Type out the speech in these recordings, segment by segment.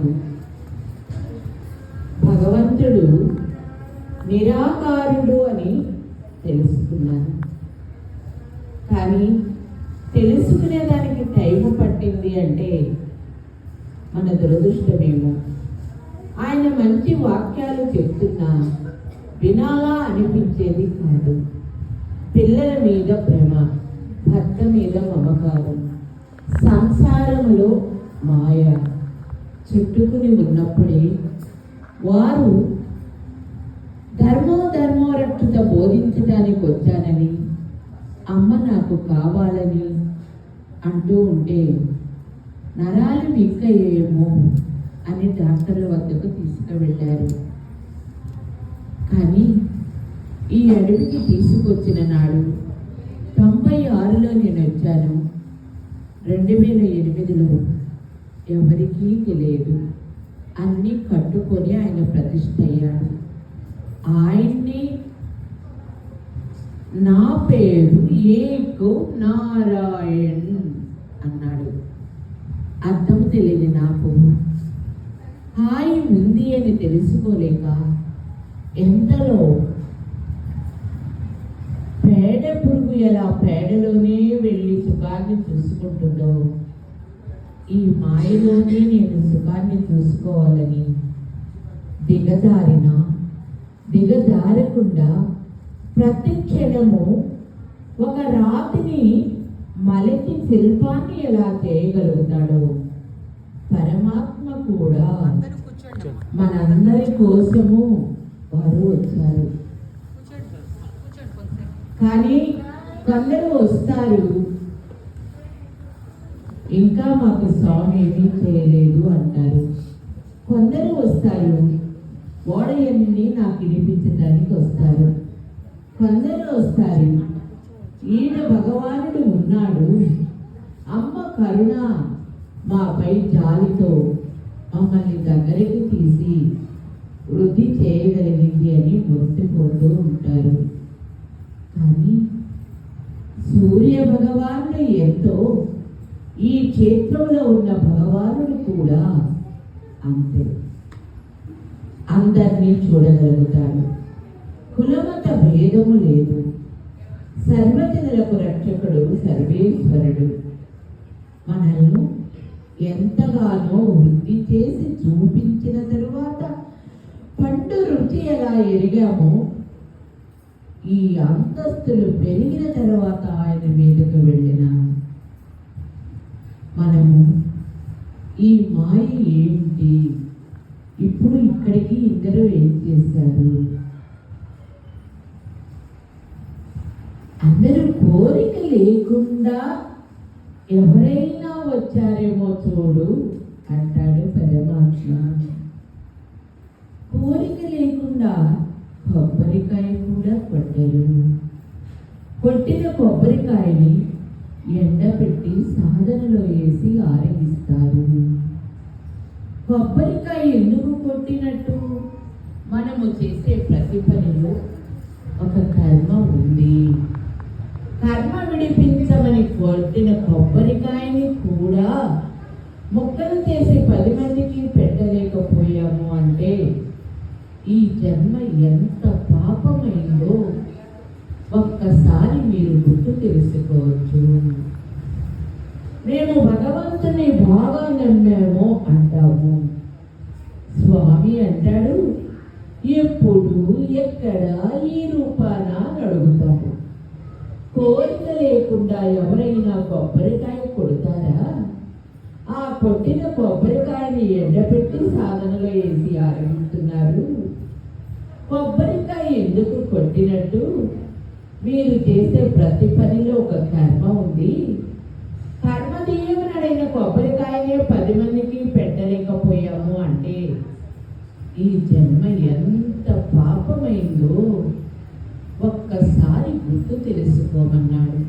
నాకు భగవంతుడు నిరాకారుడు అని తెలుసుకున్నాను. కానీ తెలుసుకునేదానికి టైం పట్టింది అంటే మన దురదృష్టమేమో. ఆయన మంచి వాక్యాలు చెప్తున్నా వినాలా అనిపించేది కాదు. పిల్లల మీద ప్రేమ, భర్త మీద మమకారం, సంసారములో మాయ చుట్టుకుని ఉన్నప్పుడే వారు ధర్మో రక్షిత బోధించడానికి వచ్చానని, అమ్మ నాకు కావాలని అంటూ ఉంటే నరాలు వీక్కయ్యేమో అని డాక్టర్ల వద్దకు తీసుకువెళ్ళారు. కానీ ఈ అడవికి తీసుకొచ్చిన నాడు 96లో నేను వచ్చాను. 2008లో ఎవరికీ తెలియదు. అన్నీ కట్టుకొని ఆయన ప్రతిష్ఠ అయ్యాడు. ఆయన్ని నా పేరు ఏకో నారాయణ్ అన్నాడు. అర్థం తెలియదు నాకు. హాయి ఉంది అని తెలుసుకోలేక ఎంతలో పేడ పురుగు ఎలా పేడలోనే వెళ్ళి సుఖాన్ని చూసుకుంటుందో, ఈ మాయలోనే నేను సుఖాన్ని చూసుకోవాలని దిగజారకుండా ప్రతి క్షణము ఒక రాతిని మలిచి శిల్పాన్ని ఎలా చేయగలుగుతాడో పరమాత్మ కూడా మనందరి కోసము వారు వచ్చారు. కానీ కొందరు వస్తారు, ఇంకా మాకు స్వామి ఏమీ చేయలేదు అంటారు. కొందరు వస్తారు, ఓడయన్ని నాకు వినిపించడానికి వస్తారు. కొందరు వస్తారు, ఈయన భగవానుడు ఉన్నాడు, అమ్మ కరుణ మాపై జాలితో మమ్మల్ని దగ్గరికి తీసి వృద్ధి చేయగలిగింది అని మురిసిపోతూ ఉంటారు. కానీ సూర్య భగవానుడు ఎంతో, ఈ క్షేత్రంలో ఉన్న భగవానుడు కూడా అంతే. అందరినీ చూడగలుగుతాడు. కులమత భేదము లేదు. సర్వజనులకు రక్షకుడు సర్వేశ్వరుడు. మనల్ని ఎంతగానో వృద్ధి చేసి చూపించిన తరువాత పండు రుచి ఎలా ఎరిగామో, ఈ అంతస్తులు పెరిగిన తర్వాత ఆయన మీదకు వెళ్ళిన మనము ఈ మాయ ఏంటి, ఇప్పుడు ఇక్కడికి ఇద్దరు ఏం చేశారు? అందరూ కోరిక లేకుండా ఎవరైనా వచ్చారేమో చూడు అంటాడు పరమాత్మ. కోరిక లేకుండా కొబ్బరికాయ కూడా కొట్టరు. కొట్టిన కొబ్బరికాయని ఎండబెట్టి సాధనలో వేసి ఆరగిస్తారు. కొబ్బరికాయ ఎందుకు కొట్టినట్టు? మనము చేసే ప్రతి పనిలో ఒక కర్మ ఉంది. కర్మ విడిపించమని కొట్టిన కొబ్బరికాయని కూడా ముక్కలు చేసి 10 మందికి పెట్టలేకపోయాము అంటే ఈ జన్మ ఎంత పాపమైందో ఒక్కసారి మీరు గుర్తు తెలుసుకోవచ్చు. మేము భగవంతుని బాగా నమ్మాము అంటాము. స్వామి అంటాడు, ఎప్పుడు ఎక్కడ ఈ రూపాన అడుగుతాము. కోరిక లేకుండా ఎవరైనా కొబ్బరికాయ కొడతారా? ఆ కొట్టిన కొబ్బరికాయని ఎండబెట్టి సాధనలో వేసి ఆరంభిస్తున్నారు. కొబ్బరికాయ ఎందుకు కొట్టినట్టు? మీరు చేసే ప్రతి పనిలో ఒక కర్మ ఉంది. కర్మదేవునడైన కొబ్బరికాయనే 10 మందికి పెట్టలేకపోయాము అంటే ఈ జన్మ ఎంత పాపమైందో ఒక్కసారి గుర్తు తెలుసుకోమన్నాడు.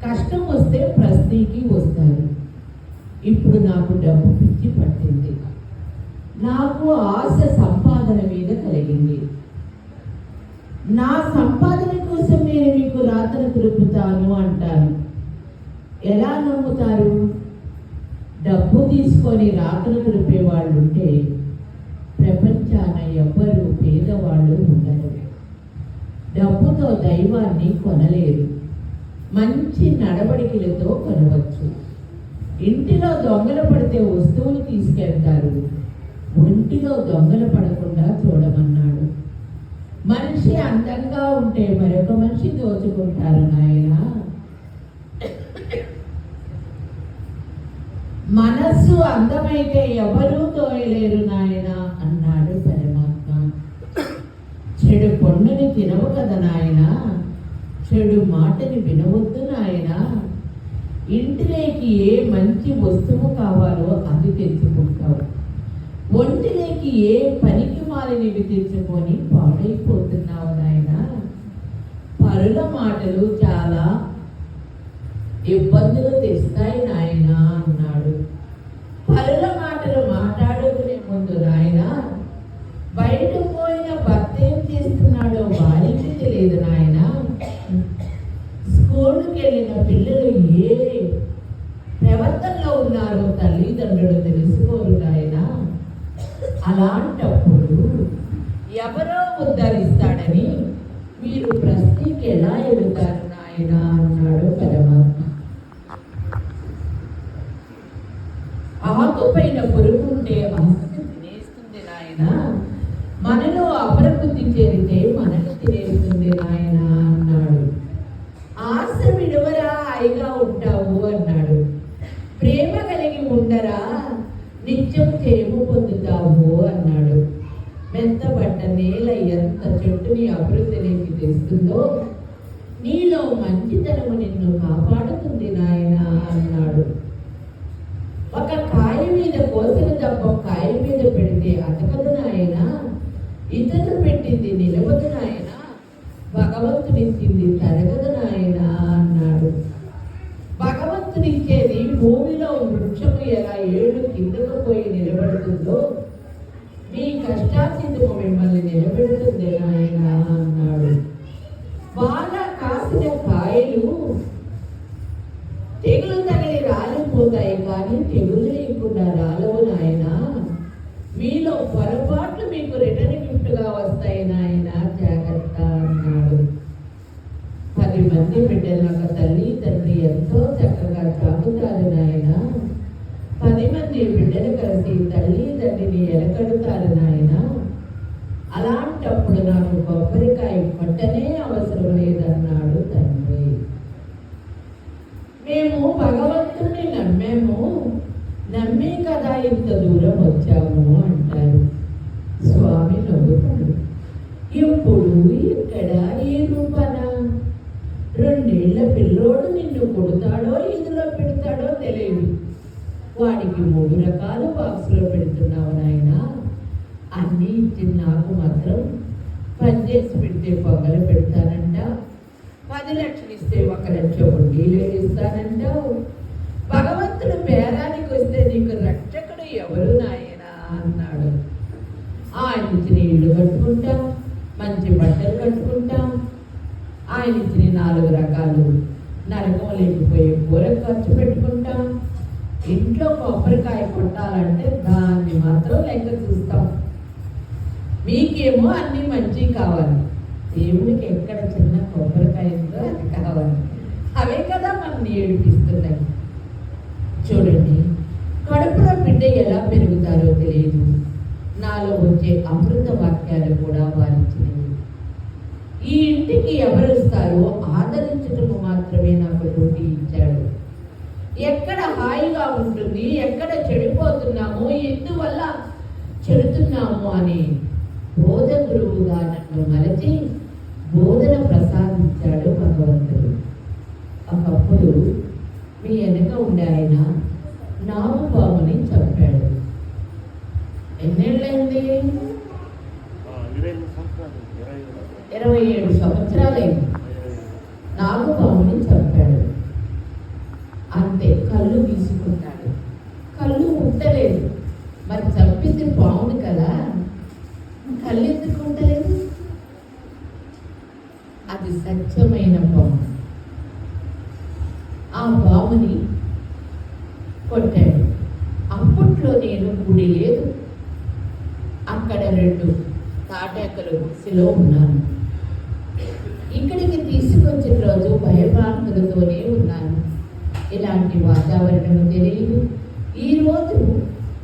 కష్టం వస్తే ప్రశ్నకి వస్తారు. ఇప్పుడు నాకు డబ్బు పిచ్చి పట్టింది, నాకు ఆశ సంపాదన మీద కలిగింది. నా సంపాదన కోసం నేను మీకు రాత్రి తిరుపుతాను అంటాను. ఎలా నమ్ముతారు? డబ్బు తీసుకొని రాత్రి తిరిపేవాడు డబ్బుతో దైవాన్ని కొనలేరు, మంచి నడవడికలతో కొనవచ్చు. ఇంటిలో దొంగలు పడితే వస్తువులు తీసుకెళ్తారు, ఒంటిలో దొంగలు పడకుండా చూడమన్నాడు. మనిషి అందంగా ఉంటే మరొక మనిషి దోచుకుంటారు నాయన. మనస్సు అందమైతే ఎవరూ తోయలేరు నాయన అన్నాడు పరమాత్మ. చెడు పొన్నుని తినవు కదా నాయన, చెడు మాటని వినవద్దు నాయన. ఇంటిలోకి ఏ మంచి వస్తువు కావాలో అది తెచ్చుకుంటావు, ఒంటిలోకి ఏ పనికి మాలినవి తెచ్చుకొని పాడైపోతున్నావు నాయన. పరుల మాటలు చాలా ఇబ్బందులు తెస్తాయి నాయన అన్నాడు. పరుల మాటలు మాట్లాడుకునే ముందు నాయన, బయట పోయిన భర్త ఏం చేస్తున్నాడో వారికి తెలియదు నాయన. స్కూల్కి వెళ్ళిన పిల్లలు ఏ ప్రవర్తనలో ఉన్నారో తల్లిదండ్రులు తెలుసుకోరు నాయన. అలాంటప్పుడు ఎవరో ఉద్ధరిస్తాడని మీరు ప్రశ్నకి ఎలా ఎదుగుతారు నాయన అన్నాడు పరమాత్మ. ఆకు పైన పురుగు ఉంటే ఆకుని తినేస్తుంది నాయన, మనలో అపరబుద్ధి చేరితే మనకు తినేస్తుంది నాయన అన్నాడు. ఆశ విడువరా హాయిగా ఉంటావు అన్నాడు. ప్రేమ కలిగి ఉండరా నిత్యం క్షేమ పొందుతావు అన్నాడు. మెత్తబడ్డ నేల ఎంత చెట్టుని అభివృద్ధిలోకి తెస్తుందో, నీలో మంచితనము నిన్ను కాపాడుతుంది నాయన అన్నాడు. ఒక కాయ మీద కోసిన దప్పం కాయ మీద పెడితే అతకదు నాయన, ఇతరులు పెట్టింది నిలవదు నాయన, భగవంతుడిచ్చింది తరగదు నాయన అన్నాడు. భగవంతుడిచ్చేది భూమిలో వృక్షము ఎలా ఏడు కిందకు పోయి నిలబడుతుందో, మీ కష్టాసిద్ధము మిమ్మల్ని నిలబెడుతుంది నాయన అన్నాడు. బాగా కాసిన కాయలు తెగులు తగిలి రాలిపోతాయి, కానీ తెగులు లేకుండా రాలవు నాయన. మీలో పొరపాట్లు మీకు రిటర్న్ గిఫ్ట్గా వస్తాయి నాయన, జాగ్రత్త అన్నాడు. 10 మంది బిడ్డలు ఒక తల్లి తండ్రి ఎంతో చక్కగా చాకుతారు నాయన. 10 మంది బిడ్డలు కలిసి తల్లి తండ్రిని ఎలకడుతారు నాయన. అలాంటప్పుడు నాకు కొబ్బరికాయ పట్టనే అవసరం లేదన్నాడు తండ్రి. మేము భగవంతుడిని నమ్మాము, నమ్మే కదా ఇంత దూరం వచ్చాము అంటారు. స్వామి నవ్వుతాడు. ఇప్పుడు ఇక్కడ ఈ రూపన 2 ఏళ్ల పిల్లోడు నిన్ను కొడతాడో ఇందులో పెడతాడో తెలియదు, వాడికి 3 రకాల బాక్సులో పెడుతున్నావు నాయన. అన్నీ ఇచ్చి నాకు మాత్రం పనిచేసి పెడితే పొగలు పెడతానంట, 10 లక్షలు ఇస్తే 1 లక్ష వడ్డీలు ఇస్తానంటావు. భగవంతుడు పేరానికి వస్తే నీకు రక్షకుడు ఎవరు నాయన అన్నాడు. ఆయన ఇచ్చిన ఇల్లు కట్టుకుంటాం, మంచి బట్టలు కట్టుకుంటాం, ఆయన ఇచ్చిన 4 రకాలు నరకం లేకపోయే కూర ఖర్చు పెట్టుకుంటాం. ఇంట్లో కొబ్బరికాయ కొట్టాలంటే దాన్ని మాత్రం లెక్క చూస్తాం. మీకేమో అన్ని మంచి కావాలి, దేవుడికి ఎక్కడ చిన్న కొబ్బరికాయ ఉందో అది కావాలి. అవే కదా మనల్ని ఏడిపిస్తున్నాయి. చూడండి, కడుపులో బిడ్డ ఎలా పెరుగుతారో తెలియదు, నాలో వచ్చే అమృత వాక్యాలు కూడా వారించినవి. ఈ ఇంటికి ఎవరు వస్తారో ఆదరించటము మాత్రమే నాకు డ్యూటీ ఇచ్చాడు. ఎక్కడ హాయిగా ఉంటుంది, ఎక్కడ చెడిపోతున్నామో, ఎందువల్ల చెడుతున్నాము అని బోధ గురువుగా నన్ను మలచి బోధన ప్రసాదించాడు భగవంతుడు. ఒకప్పుడు మీ వెనక ఉండే ఆయన నాగుపాముని చంపాడు. ఎన్నేళ్ళైంది? 27 సంవత్సరాలైంది. నాగుపాముని చంపాడు. అంతే, కళ్ళు తీసుకున్నాడు, కళ్ళు ఉండలేదు. మరి చంపింది పాముని కదా, కళ్ళు ఎందుకు ఉండలేదు? అది సత్యమైన పాము. ఆ పాముని కొట్టాడు. అప్పట్లో నేను గుడి లేదు, అక్కడ 2 తాటాకుల గుడిసెలో ఉన్నాను. భయభ్రాంతులతోనే ఉన్నాను. ఇలాంటి వాతావరణం తెలియదు. ఈరోజు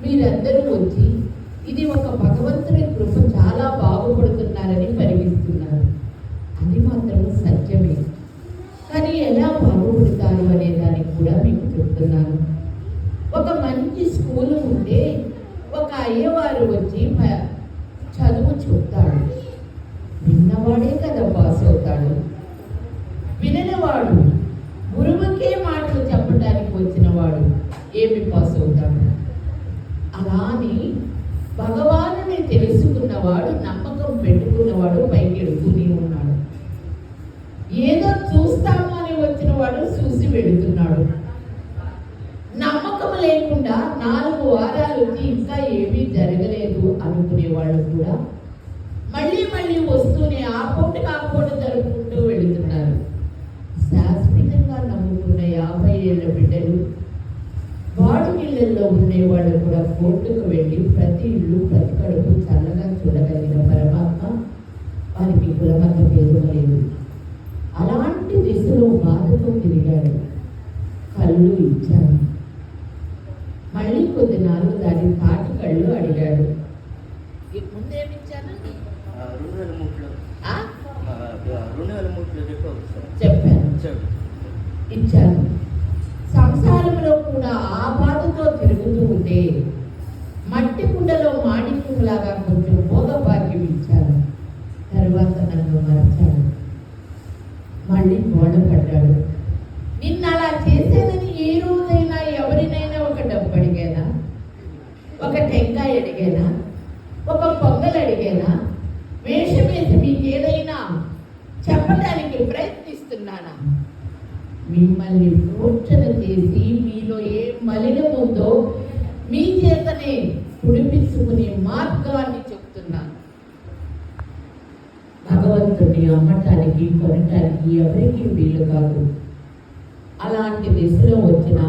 మీరందరూ వచ్చి ఇది ఒక భగవంతుని కృప, చాలా బాగుపడుతున్నారని పరిగిస్తున్నారు. అది మాత్రం సత్యమే. కానీ ఎలా బాగుపడతారు అనే దానికి కూడా మీకు చెప్తున్నాను. ఒక మంచి స్కూలు ఉంటే ఒక అయ్యవారు వచ్చి చదువు చెప్తాడు. విన్నవాడే కదా పాస్ అవుతాడు. విననివాడు, గురువుకే మాటలు చెప్పడానికి వచ్చినవాడు ఏమి పాస్ అవుతాడు? అలా అని భగవానుని తెలుసుకున్నవాడు, నమ్మకం పెట్టుకున్నవాడు పైకి ఎడుతూనే ఉన్నాడు. ఏదో చూస్తాము అని వచ్చిన వాడు చూసి వెళుతున్నాడు. నమ్మకం లేకుండా 4 వారాలకి ఇంకా ఏమీ జరగలేదు అనుకునే వాళ్ళు కూడా మళ్ళీ మళ్ళీ వస్తూనే ఆ పూట జరుపుకుంటూ వెళుతున్నారు. శాశ్వతంగా నమ్ముకున్న 50 ఏళ్ల బిడ్డలు వాడుకిళ్ళల్లో ఉండేవాళ్ళు కూడా కోర్టుకు వెళ్ళి ప్రతి ఇల్లు ప్రతి కడుపు చల్లగా చూడగలిగిన పరమాత్మ వారికి కులమత పేరు లేదు. అలాంటి దిశలో బాధతో తిరిగాడు. కళ్ళు ఇచ్చాడు. మళ్ళీ కొద్ది నాలుగు దాని తాటి కళ్ళు అడిగాడు. ముందేమిచ్చాను? చెప్పాను, ఇచ్చాను. సంసారంలో కూడా ఆ బాధతో తిరుగుతూ ఉంటే మట్టి కుండలో మాణిక్యంలాగా కొంచెం భోగభాగ్యం ఇచ్చాను. తర్వాత నన్ను మర్చాడు. మళ్ళీ గోడపడ్డాడు. నిన్న అలా చేసేదని ఏ రోజైనా ఎవరినైనా ఒక డబ్బు అడిగానా? ఒక టెంకాయ అడిగానా? ఒక పొంగల్ అడిగానా? వేషం వేసి మీకు ఏదైనా చెప్పడానికి ప్రయత్నిస్తున్నానా? మిమ్మల్ని ప్రోక్షణ చేసి మీలో ఏ మలినం ఉందో మీ చేతనే పుడిపించుకునే మార్గాన్ని చెప్తున్నాను. భగవంతుడిని అమ్మటానికి కొనటానికి ఎవరికీ వీలు కాదు. అలాంటి దిశలో వచ్చిన